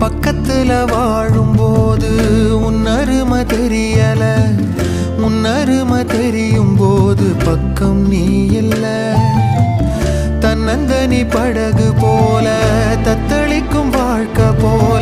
பக்கத்துல வாழும்போது உன்னருமை தெரியல, உன்னருமை தெரியும் போது பக்கம் நீ இல்ல. தன்னந்தனி படகு போல தத்தளிக்கும் வாழ்க்கை போல